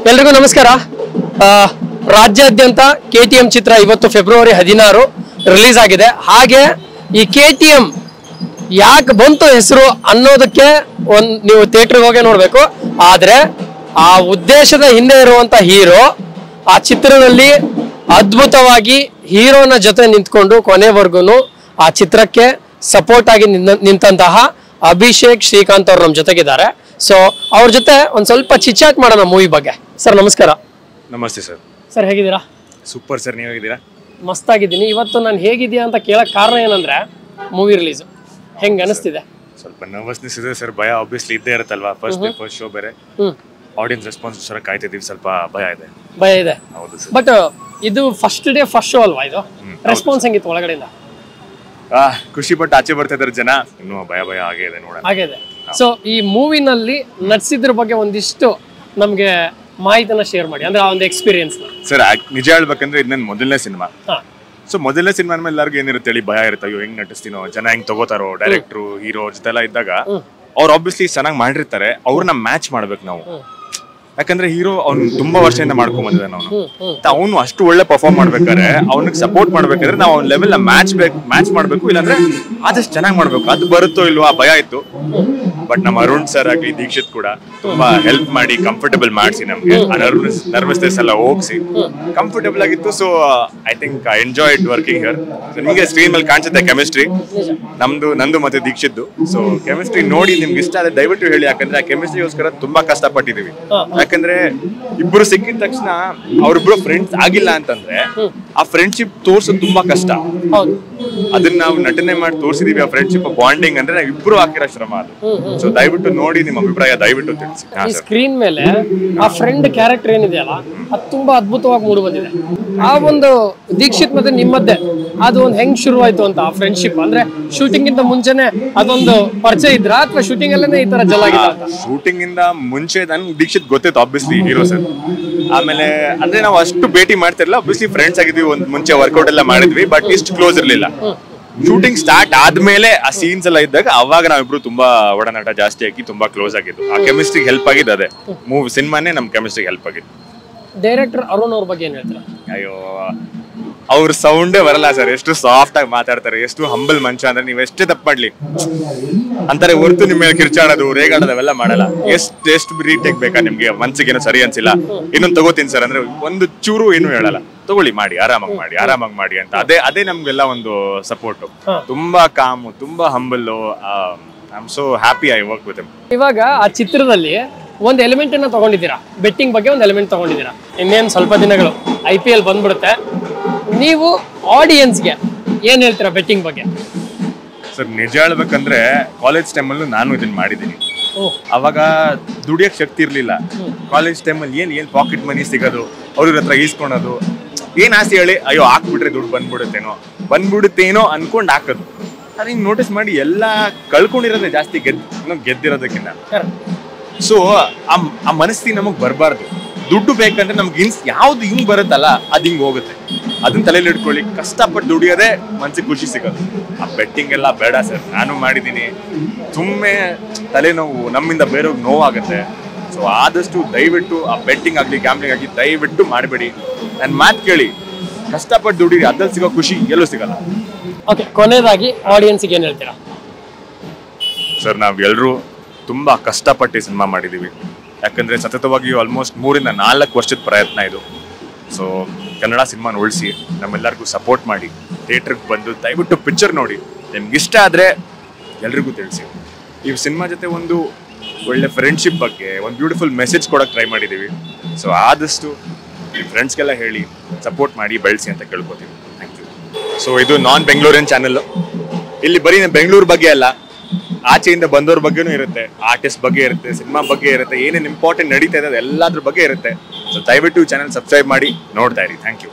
ಎಲ್ರಿಗೂ ನಮಸ್ಕಾರ. ರಾಜ್ಯಾದ್ಯಂತ KTM ಚಿತ್ರ ಇವತ್ತು ಫೆಬ್ರವರಿ 16 ರಿಲೀಸ್ ಆಗಿದೆ. ಹಾಗೆ ಈ KTM ಯಾಕೆ ಬಂತು ಹೆಸರು ಅನ್ನೋದಕ್ಕೆ ನೀವು ಥಿಯೇಟರ್ಗೆ ಹೋಗಿ ನೋಡಬೇಕು. ಆದರೆ ಆ ಉದ್ದೇಶದ ಹಿಂದೆ ಇರುವಂತ ಹೀರೋ ಆ ಚಿತ್ರದಲ್ಲಿ ಅದ್ಭುತವಾಗಿ ಹೀರೋನ ಜೊತೆ ನಿಂತ್ಕೊಂಡು ಕೊನೆವರೆಗೂ ಆ ಚಿತ್ರಕ್ಕೆ ಸಪೋರ್ಟ್ ಆಗಿ ನಿಂತಹ ಅಭಿಷೇಕ್ ಶ್ರೀಕಾಂತ್ ಅವರು ನಮ್ಮ ಜೊತೆಗಿದ್ದಾರೆ. ಸೊ ಅವ್ರ ಜೊತೆ ಒಂದ್ ಸ್ವಲ್ಪ ಚಿಚಾಟ್ ಮಾಡೋಣ ಮೂವಿ ಬಗ್ಗೆ. ಸರ್ ನಮಸ್ಕಾರ. ನಮಸ್ತೆ ಸರ್. ಸರ್ ಹೇಗಿದ್ದೀರಾ? ಸೂಪರ್ ಸರ್, ನೀವು ಹೇಗಿದ್ದೀರಾ? ಮಸ್ತಾಗಿದ್ದೀನಿ. ಇವತ್ತು ನಾನು ಹೇಗಿದೆಯಾ ಅಂತ ಕೇಳಕ್ ಕಾರಣ ಏನಂದ್ರೆ ಮೂವಿ ರಿಲೀಸ್ ಹೆಂಗ್ ಅನಿಸ್ತಿದೆ? ಸ್ವಲ್ಪ ನರ್ವಸ್ನೆಸ್ ಇದೆ ಸರ್, ಭಯ ಆಬ್ವಿಯಸ್ಲಿ ಇದ್ದೇ ಇರುತ್ತಲ್ವಾ. ಫಸ್ಟ್ ಶೋ ಬೇರೆ, ಆಡಿಯನ್ಸ್ ರೆಸ್ಪಾನ್ಸ್ ಸರ್ ಕಾಯ್ತಿದ್ದೀವಿ, ಸ್ವಲ್ಪ ಭಯ ಇದೆ. ಹೌದು ಸರ್. ಬಟ್ ಇದು ಫಸ್ಟ್ ಡೇ ಫಸ್ಟ್ ಶೋ ಅಲ್ವಾ? ಇದು ರೆಸ್ಪಾನ್ಸ್ ಹೆಂಗಿತ್ತು ಒಳಗಡೆಯಿಂದ? ಖುಷಿ ಪಟ್ಟು ಆಚೆ ಬರ್ತಾ ಇದ್ದಾರೆ ಜನ, ಇನ್ನೂ ಭಯ ಆಗೇ ಇದೆ ನೋಡೋಣ. ಹಾಗಿದೆ. ಸೊ ಈ ಮೂವಿನಲ್ಲಿ ನಟಿಸಿದ್ರ ಬಗ್ಗೆ ಒಂದಿಷ್ಟು ನಮ್ಗೆ ಮಾಹಿತಿನ ಶೇರ್ ಮಾಡಿ, ಅಂದ್ರೆ ಆ ಒಂದು ಎಕ್ಸ್ಪೀರಿಯನ್ಸ್. ಸರ್ ನಿಜ ಹೇಳ್ಬೇಕಂದ್ರೆ ಇದು ನನ್ನ ಮೊದಲನೇ ಸಿನಿಮಾ. ಸೊ ಮೊದಲನೇ ಸಿನಿಮಾ ಮೇಲೆ ಎಲ್ಲರಿಗೂ ಏನಿರುತ್ತೆ ಹೇಳಿ, ಭಯ ಇರುತ್ತೆ. ಅಯ್ಯೋ ಹೆಂಗ್ ನಟಿಸ್ತೀನೋ, ಜನ ಹೆಂಗ್ ತಗೋತಾರೋ, ಡೈರೆಕ್ಟ್ರು ಹೀರೋ ಜೊತೆ ಎಲ್ಲ ಇದ್ದಾಗ ಅವ್ರು ಆಬ್ವಿಯಸ್ಲಿ ಚೆನ್ನಾಗಿ ಮಾಡಿರ್ತಾರೆ, ಅವ್ರನ್ನ ಮ್ಯಾಚ್ ಮಾಡ್ಬೇಕು ನಾವು. ಯಾಕಂದ್ರೆ ಹೀರೋ ಅವ್ನು ತುಂಬಾ ವರ್ಷದಿಂದ ಮಾಡ್ಕೊಂಡ್ ಬಂದಿದ್ದಾನೆ. ಅವನು ಅಷ್ಟು ಒಳ್ಳೆ ಪರ್ಫಾರ್ಮ್ ಮಾಡ್ಬೇಕಾದ್ರೆ ಅವ್ನಿಗೆ ಸಪೋರ್ಟ್ ಮಾಡ್ಬೇಕಾದ್ರೆ ನಾವು ಅವ್ನ ಲೆವೆಲ್ ಮ್ಯಾಚ್ ಮಾಡ್ಬೇಕು, ಇಲ್ಲಾಂದ್ರೆ ಆದಷ್ಟು ಚೆನ್ನಾಗಿ ಮಾಡ್ಬೇಕು. ಅದು ಬರುತ್ತೋ ಇಲ್ವಾ ಭಯ ಇತ್ತು. ಬಟ್ ನಮ್ಮ ಅರುಣ್ ಸರ್ ಆಗಲಿ ದೀಕ್ಷಿತ್ ಕೂಡ ತುಂಬಾ ಹೆಲ್ಪ್ ಮಾಡಿ ಕಂಫರ್ಟಬಲ್ ಮಾಡಿಸಿ ನಮ್ಗೆ ನರ್ವಸ್ನೆಸ್ ಎಲ್ಲ ಹೋಗಿಸಿ ಕಂಫರ್ಟಬಲ್ ಆಗಿತ್ತು. So I think I enjoyed working here. ನಿಮಗೆ ಸ್ಕ್ರೀನ್ ಮೇಲೆ ಕಾಣಿಸುತ್ತೆ ಕೆಮಿಸ್ಟ್ರಿ ನಂದು ಮತ್ತೆ ದೀಕ್ಷಿತ್. ಸೊ ಕೆಮಿಸ್ಟ್ರಿ ನೋಡಿ ನಿಮ್ಗೆ ಇಷ್ಟ ಆದ್ರೆ ದಯವಿಟ್ಟು ಹೇಳಿ, ಯಾಕಂದ್ರೆ ಆ ಕೆಮಿಸ್ಟ್ರಿಗೋಸ್ಕರ ತುಂಬಾ ಕಷ್ಟಪಟ್ಟಿದೀವಿ. ಯಾಕಂದ್ರೆ ಇಬ್ರು ಸಿಕ್ಕಿದ ತಕ್ಷಣ ಅವ್ರಿಬ್ರು ಫ್ರೆಂಡ್ಸ್ ಆಗಿಲ್ಲ ಅಂತಂದ್ರೆ ಆ ಫ್ರೆಂಡ್ಶಿಪ್ ತೋರ್ಸೋದು ತುಂಬಾ ಕಷ್ಟ. ಅದನ್ನ ನಾವು ನಟನೆ ಮಾಡಿ ತೋರಿಸಿದೀವಿ. ಆ ಫ್ರೆಂಡ್ಶಿಪ್ ಬಾಂಡಿಂಗ್ ಅಂದ್ರೆ ಇಬ್ರು ಹಾಕಿರೋ ಶ್ರಮ ಅದು. ಸೊ ದಯವಿಟ್ಟು ನೋಡಿ, ನಿಮ್ಮ ಅಭಿಪ್ರಾಯ ದಯವಿಟ್ಟು ತಿಳಿಸಿ. ಸ್ಕ್ರೀನ್ ಮೇಲೆ ಆ ಫ್ರೆಂಡ್ ಕ್ಯಾರೆಕ್ಟರ್ ಏನಿದೆಯಲ್ಲ ಅದು ತುಂಬಾ ಅದ್ಭುತವಾಗಿ ಮೂಡಿ ಬಂದಿದೆ. ಆ ಒಂದು ದೀಕ್ಷಿತ್ ಮತ್ತೆ ನಿಮ್ಮದ್ದೇ ಅದು ಒಂದು ಹೆಂಗ್ ಶುರುವಾಯ್ತು ಅಂತ ಆ ಫ್ರೆಂಡ್ಶಿಪ್, ಅಂದ್ರೆ ಶೂಟಿಂಗ್ ಇಂದ ಮುಂಚೆನೆ ಅದೊಂದು ಪರಿಚಯ ಇದ್ರ ಅಥವಾ ಶೂಟಿಂಗ್ ಅಲ್ಲೇ ಈ ತರ ಜಲಾಗಿದೆ? ಶೂಟಿಂಗ್ ಇಂದ ಮುಂಚೆ ನನ್ಗೆ ದೀಕ್ಷಿತ್ ಗೊತ್ತಿತ್ತು ಆಬ್ವಿಯಸ್ಲಿ, ಹೀರೋ ಸರ್. ಆಮೇಲೆ ಅಂದ್ರೆ ನಾವು ಅಷ್ಟು ಭೇಟಿ ಮಾಡ್ತಿರ್ಲಿಲ್ಲ, ಆಬ್ವಿಯಸ್ಲಿ ಫ್ರೆಂಡ್ಸ್ ಆಗಿದ್ವಿ, ಒಂದ್ ಮುಂಚೆ ವರ್ಕೌಟ್ ಎಲ್ಲ ಮಾಡಿದ್ವಿ, ಬಟ್ ಇಷ್ಟು ಕ್ಲೋಸ್ ಇರ್ಲಿಲ್ಲ. ಶೂಟಿಂಗ್ ಸ್ಟಾರ್ಟ್ ಆದ್ಮೇಲೆ ಆ ಸೀನ್ಸ್ ಎಲ್ಲ ಇದ್ದಾಗ ಅವಾಗ ನಾವಿಬ್ರು ತುಂಬಾ ಒಡನಾಟ ಜಾಸ್ತಿ ಆಗಿ ತುಂಬಾ ಕ್ಲೋಸ್ ಆಗಿದ್ದು. ಆ ಕೆಮಿಸ್ಟ್ರಿಗೆ ಹೆಲ್ಪ್ ಆಗಿದ್ದು ಅದೇ ಮೂವಿ ಸಿನಿಮಾನೇ ನಮ್ ಕೆಮಿಸ್ಟ್ರಿಗೆ ಹೆಲ್ಪ್ ಆಗಿದ್ದು. ಡೈರೆಕ್ಟರ್ ಅರುಣ್ ಅವ್ರ ಬಗ್ಗೆ ಏನ್ ಹೇಳ್ತೀರಾ? ಅಯ್ಯೋ, ಅವ್ರ ಸೌಂಡೇ ಬರಲ್ಲ ಸರ್. ಎಷ್ಟು ಸಾಫ್ಟ್ ಆಗಿ ಮಾತಾಡ್ತಾರೆ, ಎಷ್ಟು ಹಂಬಲ್ ಮನುಷ್ಯ ಅಂದ್ರೆ ನೀವು ಎಷ್ಟೇ ತಪ್ಪು ಮಾಡ್ಲಿ ಅಂತಾರೆ ಹೊರತು ನಿಮ್ಮ ಮೇಲೆ ಕಿರ್ಚಾಡೋದು ರೇಗಾಡೋದು ಅವೆಲ್ಲ ಮಾಡಲ್ಲ. ಎಷ್ಟು ರೀಟೇಕ್ ಬೇಕಾ ನಿಮ್ಗೆ, ಮನ್ಸಿಗೆ ಏನೋ ಸರಿ ಅನ್ಸಿಲ್ಲ ಇನ್ನೊಂದು ತಗೋತೀನಿ ಸರ್ ಅಂದ್ರೆ ಒಂದು ಚೂರು ಏನು ಹೇಳಲ್ಲ, ತಗೊಳ್ಳಿ ಮಾಡಿ ಆರಾಮಾಗಿ ಮಾಡಿ ಅಂತ. ಅದೇ ನಮ್ಗೆಲ್ಲ ಒಂದು ಸಪೋರ್ಟ್. ತುಂಬಾ ಕಾಮು, ತುಂಬಾ humble. I am so happy I work with him. ಇವಾಗ ಆ ಚಿತ್ರದಲ್ಲಿ ಒಂದು ಎಲಿಮೆಂಟ್ ಅನ್ನ ತಗೊಂಡಿದ್ದೀರಾ, ಬೆಟ್ಟಿಂಗ್ ಬಗ್ಗೆ ಒಂದು ಎಲಿಮೆಂಟ್ ತಗೊಂಡಿದ್ದೀರಾ. ಇನ್ನೇನು ಸ್ವಲ್ಪ ದಿನಗಳು IPL ಬಂದ್ಬಿಡುತ್ತೆ. ನೀವು ಆಡಿಯನ್ಸ್ಗೆ ಏನ್ ಹೇಳ್ತೀರಾ ಬೆಟ್ಟಿಂಗ್ ಬಗ್ಗೆ? ಸರ್ ನಿಜ ಹೇಳ್ಬೇಕಂದ್ರೆ ಕಾಲೇಜ್ ಟೈಮಲ್ಲೂ ನಾನು ಇದನ್ನ ಮಾಡಿದ್ದೀನಿ. ಅವಾಗ ದುಡಿಯಕ್ ಶಕ್ತಿ ಇರ್ಲಿಲ್ಲ. ಕಾಲೇಜ್ ಟೈಮಲ್ಲಿ ಏನ್ ಪಾಕೆಟ್ ಮನಿ ಸಿಗೋದು, ಅವ್ರ ಹತ್ರ ಈಸ್ಕೊಳೋದು, ಏನ್ ಆಸೆ ಹೇಳಿ, ಅಯ್ಯೋ ಹಾಕ್ಬಿಟ್ರೆ ದುಡ್ಡು ಬಂದ್ಬಿಡುತ್ತೇನೋ ಅನ್ಕೊಂಡ್ ಹಾಕೋದು. ಅದು ಹಿಂಗ್ ನೋಟಿಸ್ ಮಾಡಿ ಎಲ್ಲ ಕಳ್ಕೊಂಡಿರೋದೇ ಜಾಸ್ತಿ ಗೆದ್ದಿರೋದಕ್ಕಿಂತ. ಸೊ ಆ ಮನಸ್ಥಿತಿ ನಮಗ್ ಬರಬಾರ್ದು. ದುಡ್ಡು ಬೇಕಂದ್ರೆ ನಮ್ಗೆ ಯಾವ್ದು ಹಿಂಗ್ ಬರುತ್ತಲ್ಲ ಅದು ಹಿಂಗ್ ಹೋಗುತ್ತೆ. ಅದನ್ನ ತಲೆಯಲ್ಲಿ ಇಟ್ಕೊಳ್ಳಿ. ಕಷ್ಟಪಟ್ಟು ದುಡಿಯೋದೇ ಮನ್ಸಿಗೆ ಖುಷಿ ಸಿಗೋದು. ಆ ಬೆಟ್ಟಿಂಗ್ ಎಲ್ಲ ಬೇಡ ಸರ್. ನಾನು ಮಾಡಿದ್ದೀನಿ, ಸುಮ್ಮನೆ ತಲೆನೋವು, ನಮ್ಮಿಂದ ಬೇರೆಯವ್ರಿಗೆ ನೋವಾಗುತ್ತೆ. ಸೊ ಆದಷ್ಟು ದಯವಿಟ್ಟು ಆ ಬೆಟ್ಟಿಂಗ್ ಆಗಲಿ ಗ್ಯಾಮ್ಲಿಂಗ್ ಆಗಲಿ ದಯವಿಟ್ಟು ಮಾಡಬೇಡಿ. ನನ್ನ ಮಾತು ಕೇಳಿ, ಕಷ್ಟಪಟ್ಟು ದುಡಿರಿ, ಅದ್ರಲ್ಲಿ ಸಿಗೋ ಖುಷಿ ಎಲ್ಲೂ ಸಿಗಲ್ಲ. ಓಕೆ, ಕೊನೆಯದಾಗಿ ಆಡಿಯನ್ಸ್ಗೆ ಏನ್ ಹೇಳ್ತೀರಾ? ಸರ್ ನಾವೆಲ್ಲರೂ ತುಂಬಾ ಕಷ್ಟಪಟ್ಟು ಸಿನಿಮಾ ಮಾಡಿದೀವಿ. ಯಾಕಂದ್ರೆ ಸತತವಾಗಿ ಆಲ್ಮೋಸ್ಟ್ 3 ಇಂದ 4 ವರ್ಷದ ಪ್ರಯತ್ನ ಇದು. ಸೊ ಕನ್ನಡ ಸಿನಿಮಾನ ಉಳಿಸಿ ನಮ್ಮೆಲ್ಲರಿಗೂ ಸಪೋರ್ಟ್ ಮಾಡಿ, ಥಿಯೇಟ್ರಿಗೆ ಬಂದು ದಯವಿಟ್ಟು ಪಿಕ್ಚರ್ ನೋಡಿ. ನಿಮ್ಗೆ ಇಷ್ಟ ಆದರೆ ಎಲ್ರಿಗೂ ತಿಳಿಸಿ. ಈ ಸಿನಿಮಾ ಜೊತೆ ಒಂದು ಒಳ್ಳೆ ಫ್ರೆಂಡ್ಶಿಪ್ ಬಗ್ಗೆ ಒಂದು ಬ್ಯೂಟಿಫುಲ್ ಮೆಸೇಜ್ ಕೊಡೋಕೆ ಟ್ರೈ ಮಾಡಿದ್ದೀವಿ. ಸೊ ಆದಷ್ಟು ನಿಮ್ಮ ಫ್ರೆಂಡ್ಸ್ಗೆಲ್ಲ ಹೇಳಿ ಸಪೋರ್ಟ್ ಮಾಡಿ ಬೆಳೆಸಿ ಅಂತ ಕೇಳ್ಕೊತೀವಿ. Thank you. ಸೊ ಇದು ನಾನ್ ಬೆಂಗಳೂರಿನ ಚಾನಲ್. ಇಲ್ಲಿ ಬರೀ ಬೆಂಗಳೂರು ಬಗ್ಗೆ ಅಲ್ಲ, ಆಚೆಯಿಂದ ಬಂದವ್ರ ಬಗ್ಗೆನೂ ಇರುತ್ತೆ, ಆರ್ಟಿಸ್ಟ್ ಬಗ್ಗೆ ಇರುತ್ತೆ, ಸಿನಿಮಾ ಬಗ್ಗೆ ಇರುತ್ತೆ, ಏನೇನು ಇಂಪಾರ್ಟೆಂಟ್ ನಡೀತಾ ಇದೆ ಎಲ್ಲದ್ರ ಬಗ್ಗೆ ಇರುತ್ತೆ. ಸೊ ದಯವಿಟ್ಟು ಚಾನಲ್ ಸಬ್ಸ್ಕ್ರೈಬ್ ಮಾಡಿ ನೋಡ್ತಾ ಇರಿ. Thank you.